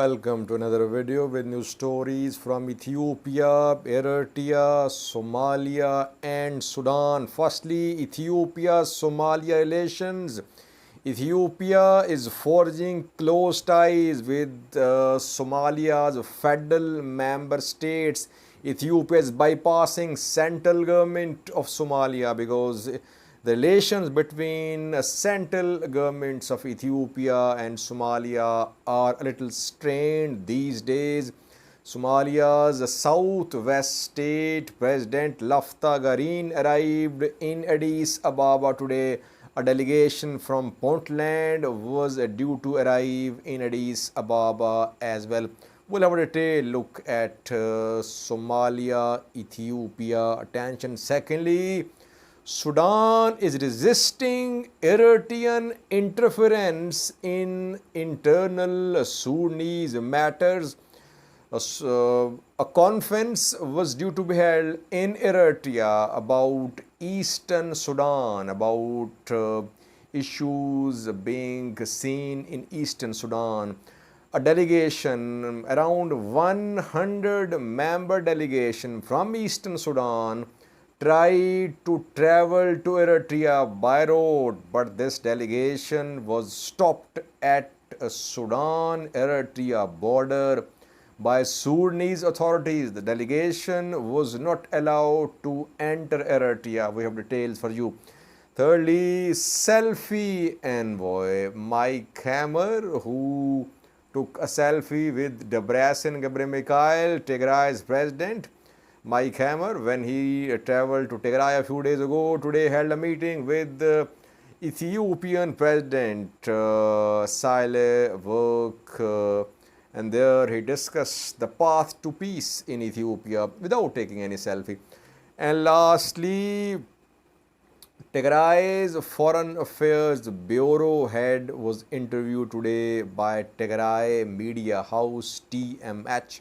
Welcome to another video with new stories from Ethiopia, Eritrea, Somalia and Sudan. Firstly, Ethiopia-Somalia relations. Ethiopia is forging close ties with Somalia's federal member states. Ethiopia is bypassing central government of Somalia because the relations between central governments of Ethiopia and Somalia are a little strained these days. Somalia's southwest state president Lafta Garin arrived in Addis Ababa today. A delegation from Puntland was due to arrive in Addis Ababa as well. We'll have a detailed look at Somalia, Ethiopia. Attention. Secondly, Sudan is resisting Eritrean interference in internal Sudanese matters. A conference was due to be held in Eritrea about Eastern Sudan, about issues being seen in Eastern Sudan. A delegation, around 100 member delegation from Eastern Sudan tried to travel to Eritrea by road, but this delegation was stopped at a Sudan-Eritrea border by Sudanese authorities. The delegation was not allowed to enter Eritrea. We have details for you. Thirdly, Selfie envoy Mike Hammer, who took a selfie with Debretsion Gebremichael, Tigray's president. Mike Hammer, when he traveled to Tigray a few days ago, today held a meeting with the Ethiopian President Sile Work, and there he discussed the path to peace in Ethiopia without taking any selfie. And lastly, Tigray's Foreign Affairs Bureau head was interviewed today by Tigray Media House TMH.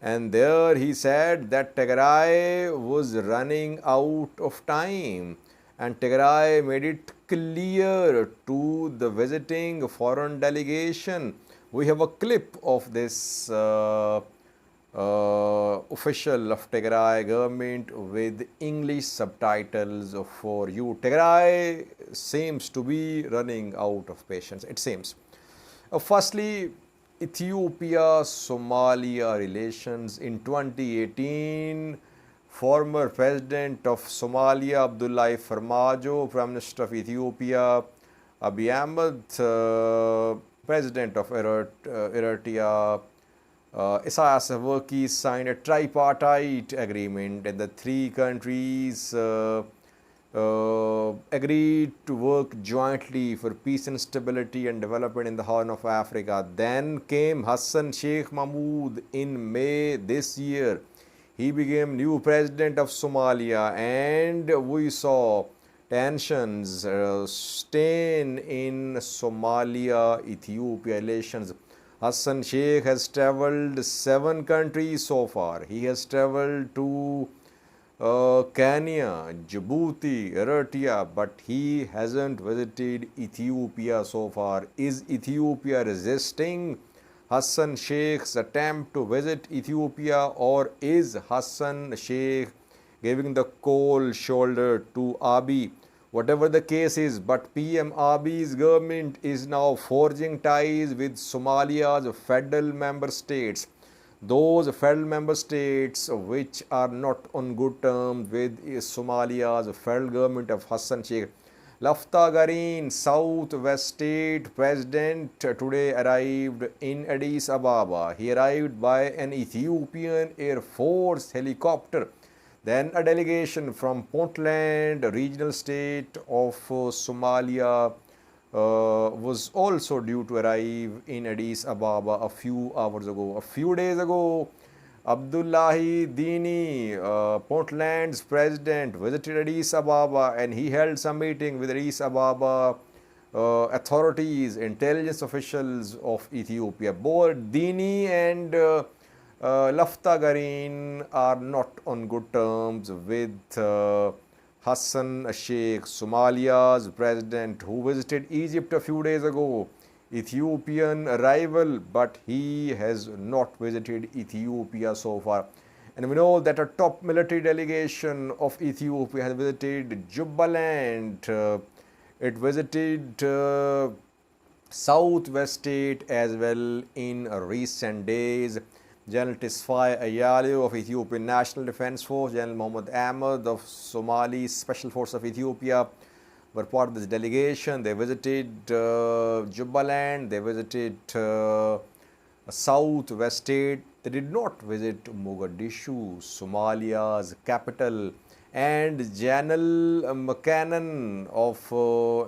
And there he said that Tigray was running out of time, and Tigray made it clear to the visiting foreign delegation. We have a clip of this official of Tigray government with English subtitles for you. Tigray seems to be running out of patience, it seems. Firstly, Ethiopia-Somalia relations. In 2018, former President of Somalia, Abdullahi Farmajo, Prime Minister of Ethiopia, Abiy Ahmed, President of Eritrea, Isaias Afwerki signed a tripartite agreement, and the three countries agreed to work jointly for peace and stability and development in the Horn of Africa. Then came Hassan Sheikh Mahmoud in May this year. He became new president of Somalia, and we saw tensions stain in Somalia-Ethiopia relations. Hassan Sheikh has traveled 7 countries so far. He has traveled to Kenya, Djibouti, Eritrea, but he hasn't visited Ethiopia so far. Is Ethiopia resisting Hassan Sheikh's attempt to visit Ethiopia, or is Hassan Sheikh giving the cold shoulder to Abiy? Whatever the case is, but PM Abiy's government is now forging ties with Somalia's federal member states. Those federal member states which are not on good terms with Somalia's federal government of Hassan Sheikh. Lafta Garin, Southwest State President, today arrived in Addis Ababa. He arrived by an Ethiopian Air Force helicopter. Then a delegation from Puntland, regional state of Somalia, was also due to arrive in Addis Ababa a few hours ago. A few days ago, Abdullahi Dini, Puntland's president, visited Addis Ababa, and he held some meeting with Addis Ababa authorities, intelligence officials of Ethiopia. Both Dini and Lafta Garin are not on good terms with Hassan Sheikh, Somalia's president, who visited Egypt a few days ago. Ethiopian rival, but he has not visited Ethiopia so far. And we know that a top military delegation of Ethiopia has visited Jubaland. It visited southwest state as well in recent days. General Tesfaye Ayale of Ethiopian National Defense Force, General Mohammed Ahmed of Somali Special Force of Ethiopia were part of this delegation. They visited Jubaland, they visited southwest state. They did not visit Mogadishu, Somalia's capital. And General McCannon of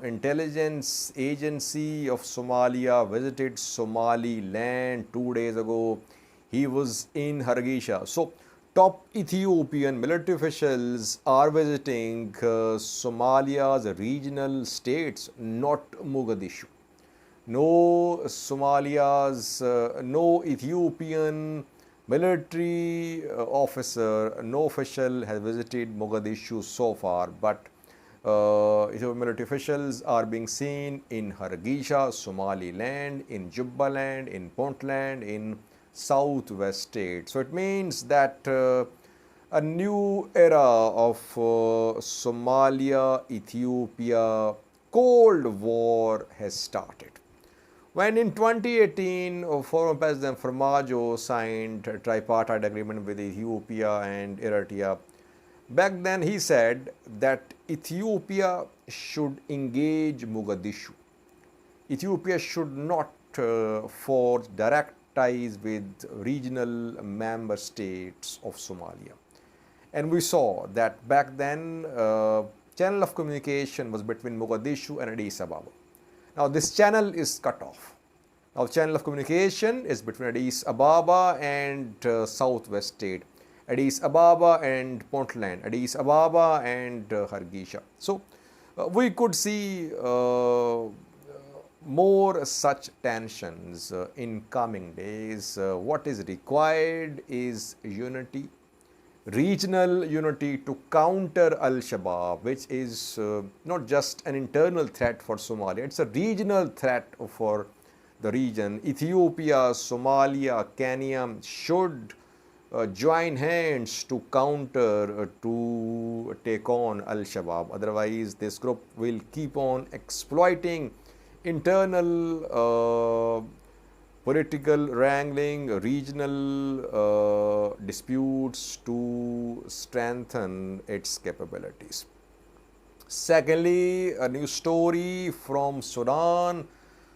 Intelligence Agency of Somalia visited Somaliland 2 days ago. He was in Hargeisa. So, top Ethiopian military officials are visiting Somalia's regional states, not Mogadishu. No Ethiopian military officer, no official has visited Mogadishu so far, but Ethiopian military officials are being seen in Hargeisa, Somaliland, in Jubaland, in Puntland, in southwest state. So it means that a new era of Somalia-Ethiopia Cold War has started. When in 2018, former President Farmajo signed a tripartite agreement with Ethiopia and Eritrea, back then he said that Ethiopia should engage Mogadishu. Ethiopia should not forge direct ties with regional member states of Somalia. And we saw that back then channel of communication was between Mogadishu and Addis Ababa. Now this channel is cut off. Now channel of communication is between Addis Ababa and southwest state, Addis Ababa and Puntland, Addis Ababa and Hargeisa. So we could see more such tensions in coming days. What is required is unity, regional unity to counter Al-Shabaab, which is not just an internal threat for Somalia, it's a regional threat for the region. Ethiopia, Somalia, Kenya should join hands to counter, to take on Al-Shabaab. Otherwise, this group will keep on exploiting internal political wrangling, regional disputes to strengthen its capabilities. Secondly, a new story from Sudan.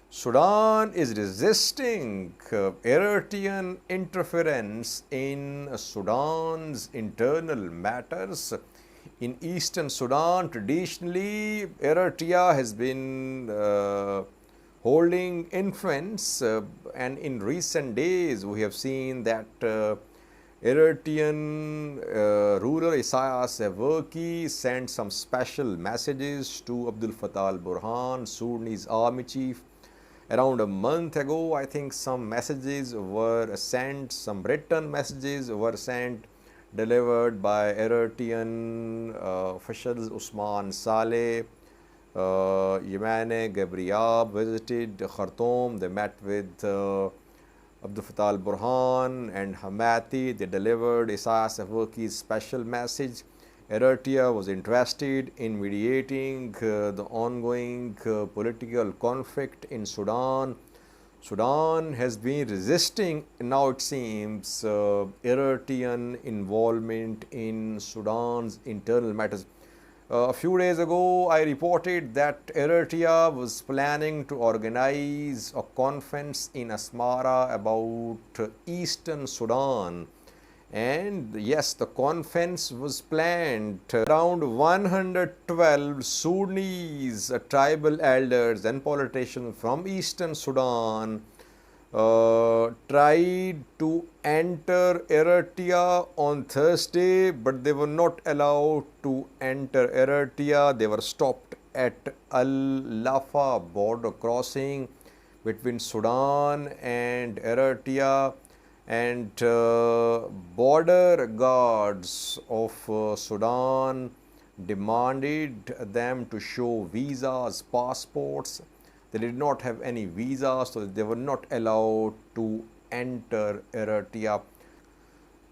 Sudan is resisting Eritrean interference in Sudan's internal matters. In eastern Sudan, traditionally, Eritrea has been holding influence, and in recent days, we have seen that Eritrean ruler Isaias Afwerki sent some special messages to Abdel Fattah al-Burhan, Sudanese army chief. Around a month ago, I think some messages were sent, some written messages were sent, delivered by Eritrean officials. Usman Saleh, Yemane Gabriab visited Khartoum. They met with Abdel Fattah al-Burhan and Hamati. They delivered Isaias Afwerki's special message. Eritrea was interested in mediating the ongoing political conflict in Sudan. Sudan has been resisting, now it seems, Eritrean involvement in Sudan's internal matters. A few days ago, I reported that Eritrea was planning to organize a conference in Asmara about eastern Sudan. And yes, the conference was planned. Around 112 Sudanese tribal elders and politicians from eastern Sudan tried to enter Eritrea on Thursday, but they were not allowed to enter Eritrea. They were stopped at Al-Lafa border crossing between Sudan and Eritrea. And border guards of Sudan demanded them to show visas, passports. They did not have any visa, so they were not allowed to enter Eritrea.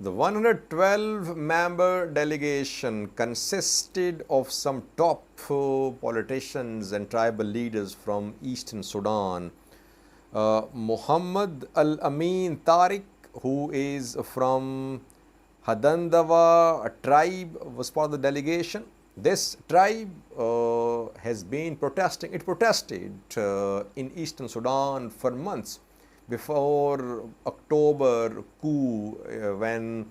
The 112-member delegation consisted of some top politicians and tribal leaders from eastern Sudan. Muhammad Al-Amin Tariq, who is from Hadandawa tribe, was part of the delegation. This tribe has been protesting. It protested in eastern Sudan for months before October coup, when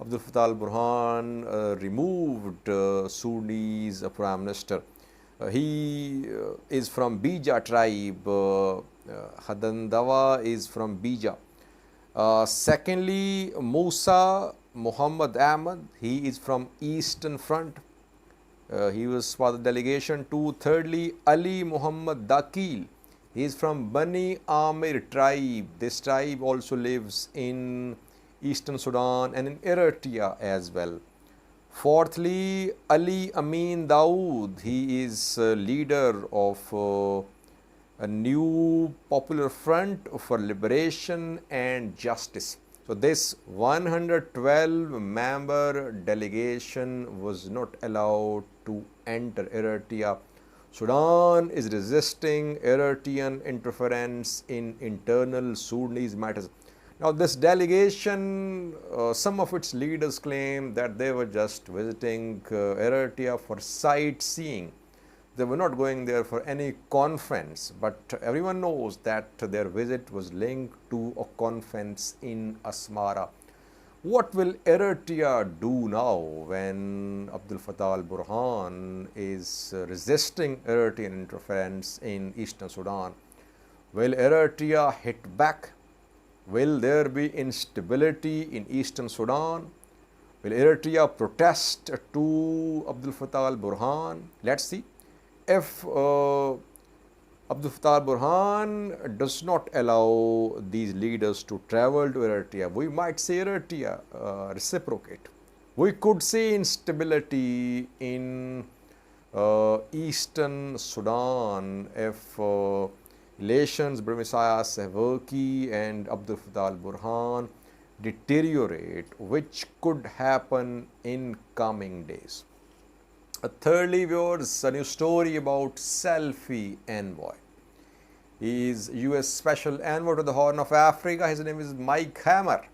Abdul Fattah al-Burhan removed Sudanese Prime Minister. He is from Bija tribe. Hadandawa is from Bija. Secondly, Musa Muhammad Ahmad, he is from Eastern Front. He was part of the delegation too. Thirdly, Ali Muhammad Dakil, he is from Bani Amir tribe. This tribe also lives in Eastern Sudan and in Eritrea as well. Fourthly, Ali Amin Dawood, he is leader of a new popular front for liberation and justice. So this 112-member delegation was not allowed to enter Eritrea. Sudan is resisting Eritrean interference in internal Sudanese matters. Now this delegation, some of its leaders claim that they were just visiting Eritrea for sightseeing. They were not going there for any conference, but everyone knows that their visit was linked to a conference in Asmara. What will Eritrea do now when Abdul Fattah al-Burhan is resisting Eritrean interference in eastern Sudan? Will Eritrea hit back? Will there be instability in eastern Sudan? Will Eritrea protest to Abdul Fattah al-Burhan? Let's see. If Abdul Fattah al-Burhan does not allow these leaders to travel to Eritrea, we might see Eritrea reciprocate. We could see instability in eastern Sudan if relations between Isaias Afwerki and Abdul Fattah al-Burhan deteriorate, which could happen in coming days. Thirdly, viewers, a new story about Selfie envoy. He is U.S. Special Envoy to the Horn of Africa. His name is Mike Hammer.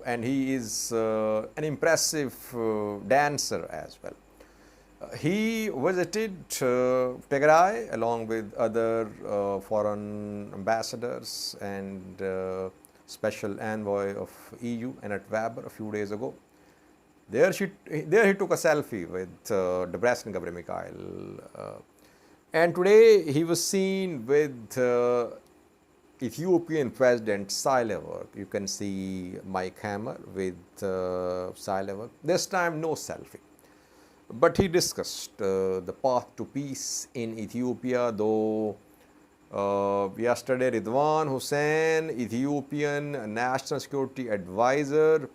And he is an impressive dancer as well. He visited Tigray along with other foreign ambassadors and Special Envoy of EU, Annette Weber, a few days ago. There he took a selfie with Debrecen Gabriel Mikhail. And today he was seen with Ethiopian President Selfie. You can see Mike Hammer with Selfie. This time no selfie. But he discussed the path to peace in Ethiopia, though yesterday Ridwan Hussein, Ethiopian National Security Advisor,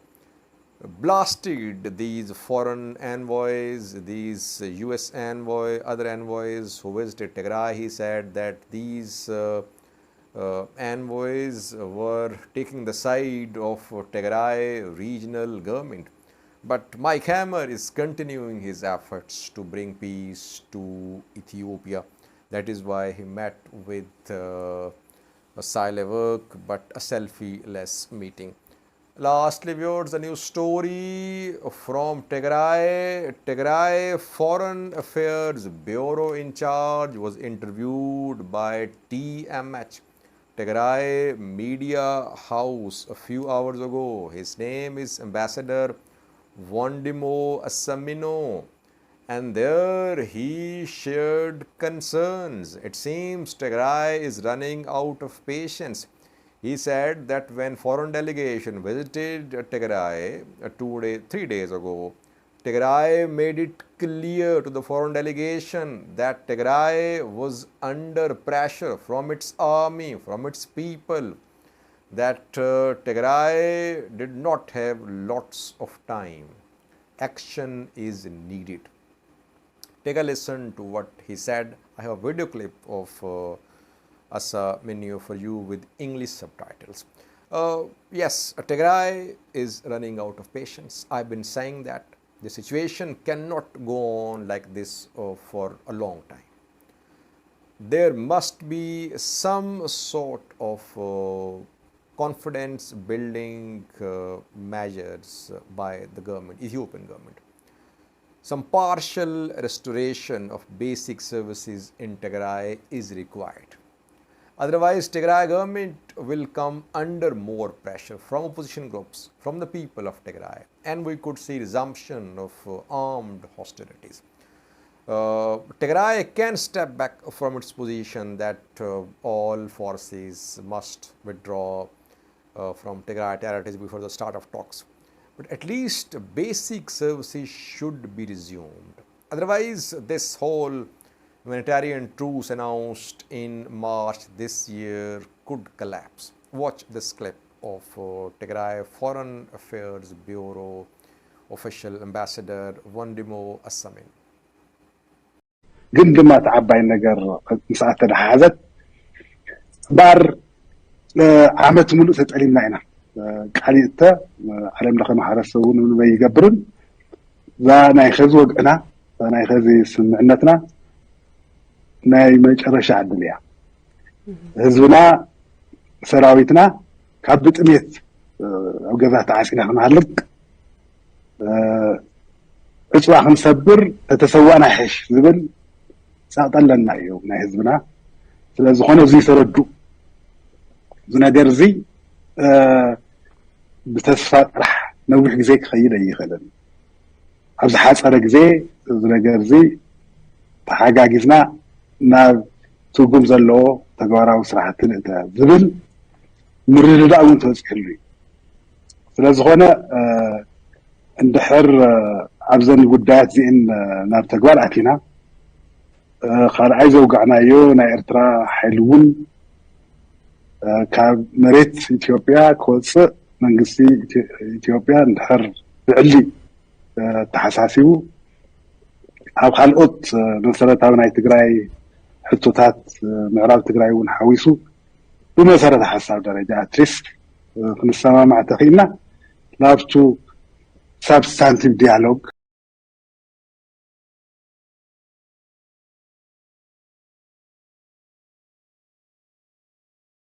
blasted these foreign envoys, these US envoy, other envoys who visited Tigray. He said that these envoys were taking the side of Tigray regional government. But Mike Hammer is continuing his efforts to bring peace to Ethiopia. That is why he met with a Selfie, but a selfie-less meeting. Lastly, viewers, a new story from Tigray. Tigray Foreign Affairs Bureau in charge was interviewed by TMH, Tigray Media House, a few hours ago. His name is Ambassador Wondimo Asamino. And there he shared concerns. It seems Tigray is running out of patience. He said that when foreign delegation visited Tigray 3 days ago, Tigray made it clear to the foreign delegation that Tigray was under pressure from its army, from its people, that Tigray did not have lots of time. Action is needed. take a listen to what he said. I have a video clip of Asa menu for you with English subtitles. Yes, Tigray is running out of patience. I've been saying that the situation cannot go on like this for a long time. There must be some sort of confidence building measures by the government, Ethiopian government. Some partial restoration of basic services in Tigray is required. Otherwise, Tigray government will come under more pressure from opposition groups, from the people of Tigray, and we could see resumption of armed hostilities. Tigray can step back from its position that all forces must withdraw from Tigray territories before the start of talks. But at least basic services should be resumed. Otherwise, this whole humanitarian truce announced in March this year could collapse. Watch this clip of Tigray Foreign Affairs Bureau official ambassador Wandimo Assamin. ግን ድማ ተዓባይ ነገር ምስዓት ተደሓዘት ባር ዓመት ሙሉእ ተጠሊምና ኢና ቃሊእተ ዓለም ለኸ ማሕበረሰብ እውን ምንበይ ይገብርን እዛ ናይ ኸዚ ወግዕና ናይ ኸዚ ስምዕነትና ናይ መጨረሻ ዕድል እያ ህዝብና ሰራዊትና ካብ ብጥሜት ኣብ ገዛ ተዓፂና ክንሃልቅ እፅዋ ክንሰብር ተተሰዋና ሕሽ ዝብል ሳጠለና እዩ ናይ ህዝብና ስለዝኾነ እዚ ተረዱ እዚ ነገር እዚ ብተስፋ ጥራሕ ነዊሕ ግዜ ክኸይድ ኣይኽእልን ኣብ ዝሓፀረ ግዜ እዚ ነገር እዚ ተሓጋጊዝና ናብ ትርጉም ዘለዎ ተግባራዊ ስራሕቲ ንእተ ዝብል ምርድዳእ እውን ተበፂሕሉ እዩ ስለዝኾነ እንድሕር ኣብዘን ጉዳያት እዚአን ናብ ተግባር ኣቲና ካልኣይ ዘውጋዕናዮ ናይ ኤርትራ ሓይሊ እውን ካብ መሬት ኢትዮጵያ ክወፅእ መንግስቲ ኢትዮጵያ እንድሕር ብዕሊ ተሓሳሲቡ ኣብ ካልኦት መሰረታዊ ናይ ትግራይ ሕቶታት ምዕራብ ትግራይ እውን ሓዊሱ ብመሰረተ ሓሳብ ደረጃ ኣትሊስት ክንሰማማዕ ተኽኢልና ናብቱ ሳብስታንቲቭ ዲያሎግ